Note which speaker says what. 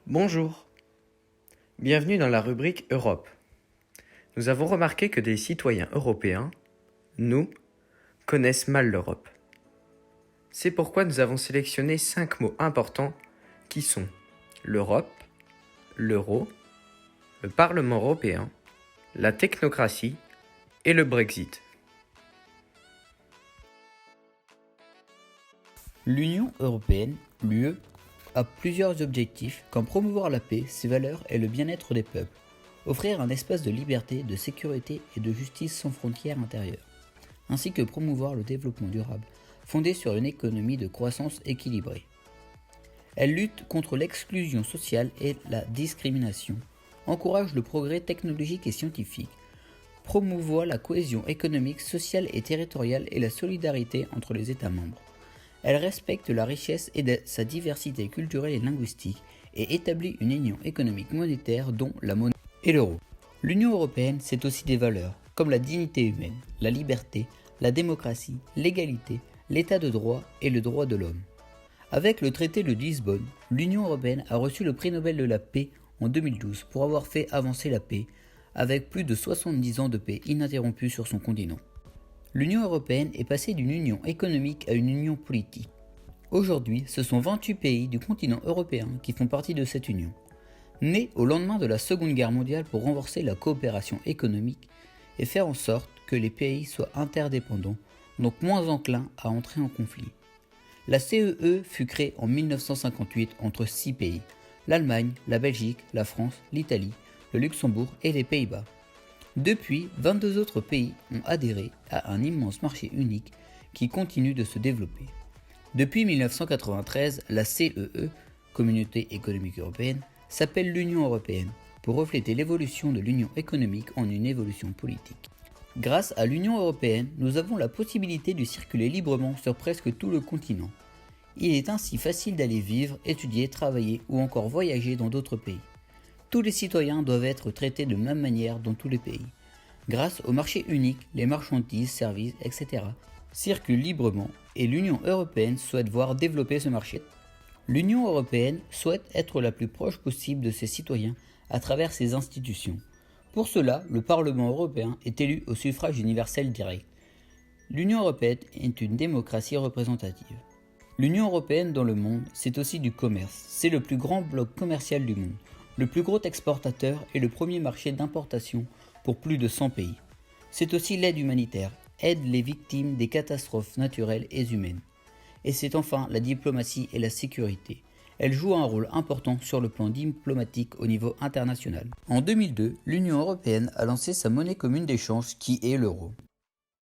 Speaker 1: Bonjour, bienvenue dans la rubrique Europe. Nous avons remarqué que des citoyens européens, nous, connaissent mal l'Europe. C'est pourquoi nous avons sélectionné 5 mots importants qui sont l'Europe, l'euro, le Parlement européen, la technocratie et le Brexit.
Speaker 2: L'Union européenne, l'UE, a plusieurs objectifs comme promouvoir la paix, ses valeurs et le bien-être des peuples, offrir un espace de liberté, de sécurité et de justice sans frontières intérieures, ainsi que promouvoir le développement durable, fondé sur une économie de croissance équilibrée. Elle lutte contre l'exclusion sociale et la discrimination, encourage le progrès technologique et scientifique, promouvoit la cohésion économique, sociale et territoriale et la solidarité entre les États membres. Elle respecte la richesse et sa diversité culturelle et linguistique et établit une union économique monétaire dont la monnaie est l'euro. L'Union européenne, c'est aussi des valeurs comme la dignité humaine, la liberté, la démocratie, l'égalité, l'état de droit et le droit de l'homme. Avec le traité de Lisbonne, l'Union européenne a reçu le prix Nobel de la paix en 2012 pour avoir fait avancer la paix, avec plus de 70 ans de paix ininterrompue sur son continent. L'Union européenne est passée d'une union économique à une union politique. Aujourd'hui, ce sont 28 pays du continent européen qui font partie de cette union. Née au lendemain de la Seconde Guerre mondiale pour renforcer la coopération économique et faire en sorte que les pays soient interdépendants, donc moins enclins à entrer en conflit. La CEE fut créée en 1958 entre 6 pays, l'Allemagne, la Belgique, la France, l'Italie, le Luxembourg et les Pays-Bas. Depuis, 22 autres pays ont adhéré à un immense marché unique qui continue de se développer. Depuis 1993, la CEE, Communauté économique européenne, s'appelle l'Union européenne pour refléter l'évolution de l'union économique en une évolution politique. Grâce à l'Union européenne, nous avons la possibilité de circuler librement sur presque tout le continent. Il est ainsi facile d'aller vivre, étudier, travailler ou encore voyager dans d'autres pays. Tous les citoyens doivent être traités de même manière dans tous les pays. Grâce au marché unique, les marchandises, services, etc. circulent librement et l'Union européenne souhaite voir développer ce marché. L'Union européenne souhaite être la plus proche possible de ses citoyens à travers ses institutions. Pour cela, le Parlement européen est élu au suffrage universel direct. L'Union européenne est une démocratie représentative. L'Union européenne dans le monde, c'est aussi du commerce. C'est le plus grand bloc commercial du monde, le plus gros exportateur et le premier marché d'importation pour plus de 100 pays. C'est aussi l'aide humanitaire, aide les victimes des catastrophes naturelles et humaines. Et c'est enfin la diplomatie et la sécurité. Elle joue un rôle important sur le plan diplomatique au niveau international. En 2002, l'Union européenne a lancé sa monnaie commune d'échange qui est l'euro.